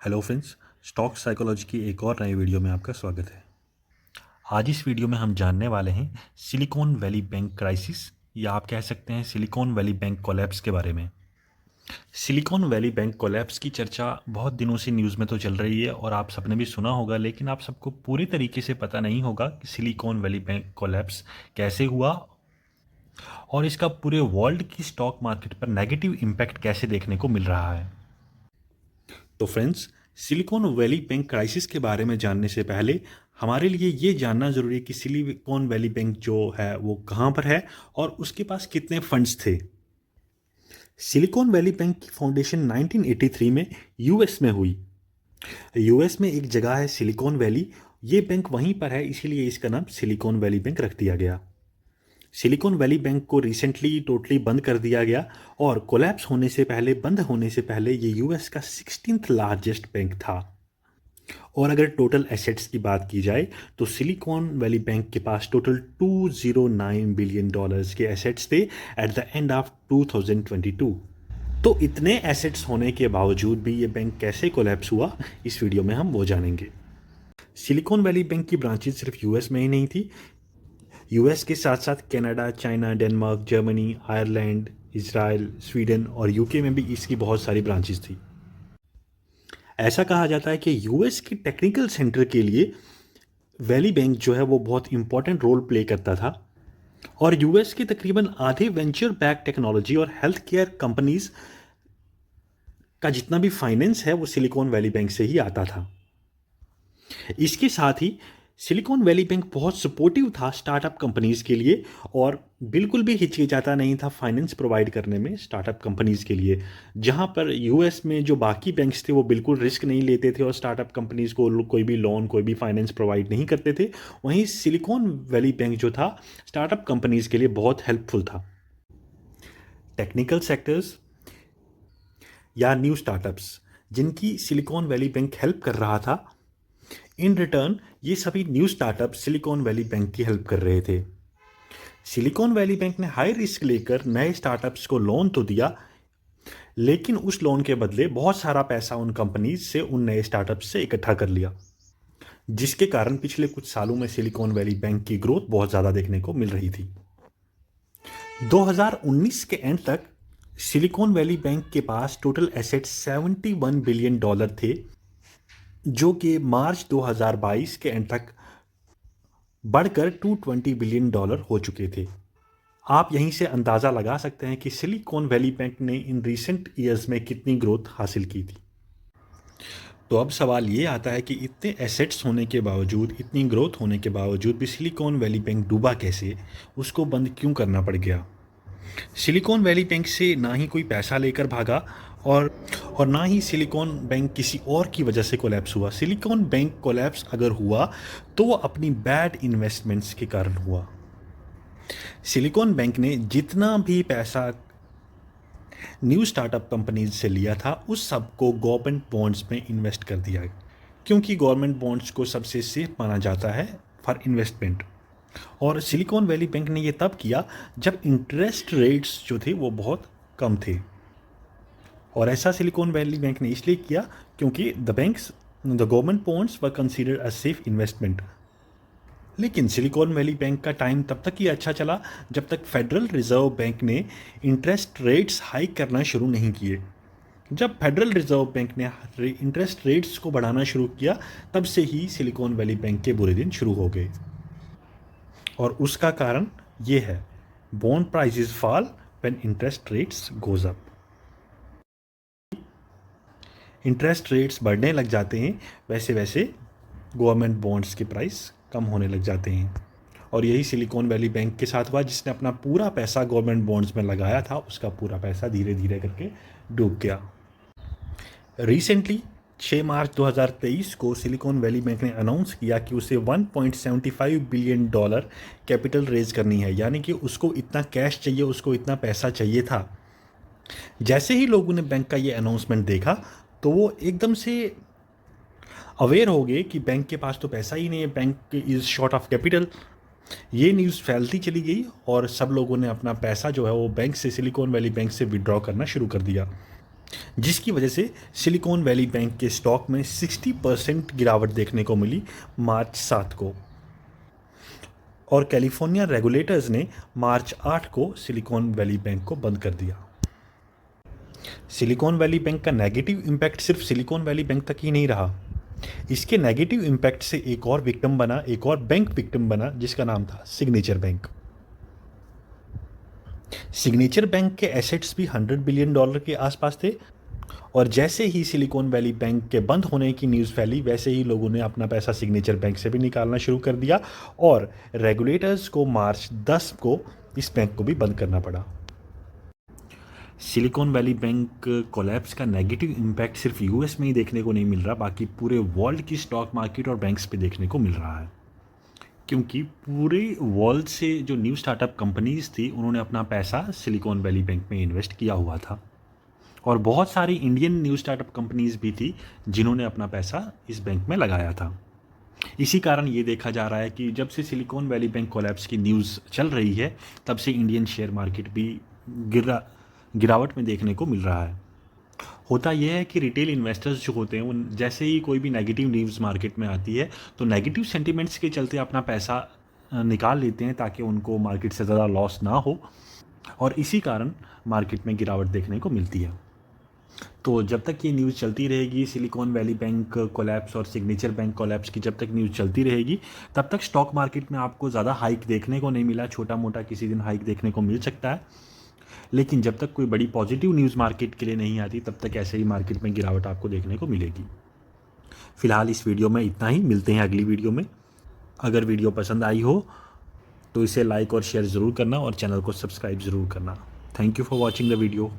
Hello friends, stock psychology की एक और नई वीडियो में आपका स्वागत है। आज इस वीडियो में हम जानने वाले हैं सिलिकॉन वैली बैंक क्राइसिस या आप कह सकते हैं सिलिकॉन वैली बैंक कोलैप्स के बारे में। सिलिकॉन वैली बैंक कोलैप्स की चर्चा बहुत दिनों से न्यूज़ में तो चल रही है और आप सबने भी सुना होगा, लेकिन आप सबको पूरी तरीके से पता नहीं होगा कि सिलिकॉन वैली बैंक कोलैप्स कैसे हुआ और इसका पूरे वर्ल्ड की स्टॉक मार्केट पर नेगेटिव इम्पैक्ट कैसे देखने को मिल रहा है। तो friends, silicon valley bank crisis के बारे में जानने से पहले हमारे लिए ये जानना ज़रूरी है कि सिलिकॉन वैली बैंक जो है वो कहाँ पर है और उसके पास कितने फंड्स थे। सिलिकॉन वैली बैंक की फाउंडेशन 1983 में यूएस में हुई। यूएस में एक जगह है सिलिकॉन वैली, ये बैंक वहीं पर है, इसीलिए इसका नाम सिलिकॉन वैली बैंक रख दिया गया। सिलिकॉन वैली बैंक को रिसेंटली टोटली बंद कर दिया गया और कोलैप्स होने से पहले, बंद होने से पहले ये यूएस का 16th लार्जेस्ट बैंक था। और अगर टोटल एसेट्स की बात की जाए तो सिलिकॉन वैली बैंक के पास टोटल 209 बिलियन डॉलर्स के एसेट्स थे एट द एंड ऑफ 2022। तो इतने एसेट्स होने के बावजूद भी ये बैंक कैसे कोलैप्स हुआ, इस वीडियो में हम वो जानेंगे। सिलिकॉन वैली बैंक की ब्रांचेस सिर्फ यूएस में ही नहीं थी। यूएस के साथ साथ Canada, China, Denmark, Germany, Ireland, Israel, Sweden और यूके में भी इसकी बहुत सारी ब्रांचेस थी। ऐसा कहा जाता है कि यूएस के टेक्निकल सेंटर के लिए वैली बैंक जो है वो बहुत इंपॉर्टेंट रोल प्ले करता था और यूएस के तकरीबन आधे वेंचर बैक टेक्नोलॉजी और हेल्थ केयर कंपनीज का जितना भी फाइनेंस है वो सिलिकॉन वैली बैंक से ही आता था। इसके साथ ही सिलिकॉन वैली बैंक बहुत सपोर्टिव था स्टार्टअप कंपनीज के लिए और बिल्कुल भी हिचकिचाता नहीं था फाइनेंस प्रोवाइड करने में स्टार्टअप कंपनीज के लिए। जहां पर यूएस में जो बाकी बैंक्स थे वो बिल्कुल रिस्क नहीं लेते थे और स्टार्टअप कंपनीज को कोई भी लोन, कोई भी फाइनेंस प्रोवाइड नहीं करते थे, वहीं सिलिकॉन वैली बैंक जो था स्टार्टअप कंपनीज के लिए बहुत हेल्पफुल था। टेक्निकल सेक्टर्स या न्यू स्टार्टअप्स जिनकी सिलिकॉन वैली बैंक हेल्प कर रहा था, इन रिटर्न ये सभी new startup silicon valley bank की हेल्प कर रहे थे। सिलिकॉन वैली बैंक ने हाई रिस्क लेकर नए स्टार्टअप्स को लोन तो दिया, लेकिन उस लोन के बदले बहुत सारा पैसा उन कंपनीज से, उन नए स्टार्टअप्स से इकट्ठा कर लिया, जिसके कारण पिछले कुछ सालों में सिलिकॉन वैली बैंक की ग्रोथ बहुत ज़्यादा देखने को मिल रही थी। 2019 के एंड तक सिलिकॉन वैली बैंक के पास टोटल एसेट्स 71 बिलियन डॉलर थे, जो कि मार्च 2022 के एंड तक बढ़कर 220 बिलियन डॉलर हो चुके थे। आप यहीं से अंदाज़ा लगा सकते हैं कि सिलिकॉन वैली बैंक ने इन रिसेंट ईयर्स में कितनी ग्रोथ हासिल की थी। तो अब सवाल ये आता है कि इतने एसेट्स होने के बावजूद, इतनी ग्रोथ होने के बावजूद भी सिलिकॉन वैली बैंक डूबा कैसे, उसको बंद क्यों करना पड़ गया। सिलिकॉन वैली बैंक से ना ही कोई पैसा लेकर भागा और ना ही सिलिकॉन बैंक किसी और की वजह से कोलैप्स हुआ। सिलिकॉन बैंक कोलैप्स अगर हुआ तो वो अपनी बैड इन्वेस्टमेंट्स के कारण हुआ। सिलिकॉन बैंक ने जितना भी पैसा न्यू स्टार्टअप कंपनीज से लिया था उस सब को गवर्नमेंट बॉन्ड्स में इन्वेस्ट कर दिया, क्योंकि गवर्नमेंट बॉन्ड्स को सबसे सेफ माना जाता है फॉर इन्वेस्टमेंट। और सिलिकॉन वैली बैंक ने ये तब किया जब इंटरेस्ट रेट्स जो थे वो बहुत कम थे, और ऐसा सिलिकॉन वैली बैंक ने इसलिए किया क्योंकि the government bonds were considered a safe investment. लेकिन सिलिकॉन वैली बैंक का टाइम तब तक ही अच्छा चला जब तक फेडरल रिजर्व बैंक ने इंटरेस्ट रेट्स हाइक करना शुरू नहीं किए। जब फेडरल रिजर्व बैंक ने इंटरेस्ट रेट्स को बढ़ाना शुरू किया, तब से ही सिलिकॉन वैली बैंक के बुरे दिन शुरू हो गए। और उसका कारण ये है, bond prices fall when interest rates goes up. Interest rates बढ़ने लग जाते हैं, वैसे वैसे गवर्नमेंट बॉन्ड्स के प्राइस कम होने लग जाते हैं। और यही सिलिकॉन वैली बैंक के साथ हुआ, जिसने अपना पूरा पैसा गवर्नमेंट बॉन्ड्स में लगाया था, उसका पूरा पैसा धीरे धीरे करके डूब गया। रिसेंटली 6 मार्च 2023 को सिलिकॉन वैली बैंक ने अनाउंस किया कि उसे 1.75 बिलियन डॉलर कैपिटल रेज करनी है, यानी कि उसको इतना कैश चाहिए, उसको इतना पैसा चाहिए था। जैसे ही लोगों ने बैंक का ये अनाउंसमेंट देखा तो वो एकदम से अवेयर हो गए कि बैंक के पास तो पैसा ही नहीं है, bank is short of capital. ये न्यूज़ फैलती चली गई और सब लोगों ने अपना पैसा जो है वो बैंक से, सिलिकॉन वैली बैंक से विड्रॉ करना शुरू कर दिया। जिसकी वजह से सिलिकॉन वैली बैंक के स्टॉक में 60% गिरावट देखने को मिली मार्च 7 को। और कैलिफोर्निया रेगुलेटर्स ने मार्च 8 को सिलिकॉन वैली बैंक को बंद कर दिया। सिलिकॉन वैली बैंक का नेगेटिव इम्पैक्ट सिर्फ सिलिकॉन वैली बैंक तक ही नहीं रहा। इसके नेगेटिव इम्पैक्ट से एक और विक्टिम बना, एक और बैंक विक्टिम बना, जिसका नाम था सिग्नेचर बैंक। सिग्नेचर बैंक के एसेट्स भी $100 बिलियन के आसपास थे। और जैसे ही सिलिकॉन वैली बैंक के बंद होने की न्यूज़ फैली, वैसे ही लोगों ने अपना पैसा सिग्नेचर बैंक से भी निकालना शुरू कर दिया और रेगुलेटर्स को मार्च 10 को इस बैंक को भी बंद करना पड़ा। सिलिकॉन वैली बैंक कोलैप्स का नेगेटिव इम्पैक्ट सिर्फ यूएस में ही देखने को नहीं मिल रहा, बाकी पूरे वर्ल्ड की स्टॉक मार्केट और बैंक्स पे देखने को मिल रहा है। क्योंकि पूरे वर्ल्ड से जो न्यू स्टार्टअप कंपनीज थी, उन्होंने अपना पैसा सिलिकॉन वैली बैंक में इन्वेस्ट किया हुआ था। और बहुत सारी इंडियन न्यू स्टार्टअप कंपनीज भी थी जिन्होंने अपना पैसा इस बैंक में लगाया था। इसी कारण ये देखा जा रहा है कि जब से सिलिकॉन वैली बैंक कोलैप्स की न्यूज़ चल रही है, तब से इंडियन शेयर मार्केट भी गिरावट में देखने को मिल रहा है। होता यह है कि रिटेल इन्वेस्टर्स जो होते हैं, उन जैसे ही कोई भी नेगेटिव न्यूज़ मार्केट में आती है तो नेगेटिव सेंटिमेंट्स के चलते अपना पैसा निकाल लेते हैं ताकि उनको मार्केट से ज़्यादा लॉस ना हो, और इसी कारण मार्केट में गिरावट देखने को मिलती है। तो जब तक ये न्यूज़ चलती रहेगी, सिलिकॉन वैली बैंक कोलैप्स और सिग्नेचर बैंक कोलैप्स की जब तक न्यूज़ चलती रहेगी, तब तक स्टॉक मार्केट में आपको ज़्यादा हाइक देखने को नहीं मिला। छोटा मोटा किसी दिन हाइक देखने को मिल सकता है, लेकिन जब तक कोई बड़ी पॉजिटिव न्यूज़ मार्केट के लिए नहीं आती, तब तक ऐसे ही मार्केट में गिरावट आपको देखने को मिलेगी। फिलहाल इस वीडियो में इतना ही, मिलते हैं अगली वीडियो में। अगर वीडियो पसंद आई हो तो इसे लाइक और शेयर ज़रूर करना और चैनल को सब्सक्राइब ज़रूर करना। Thank you for watching the video.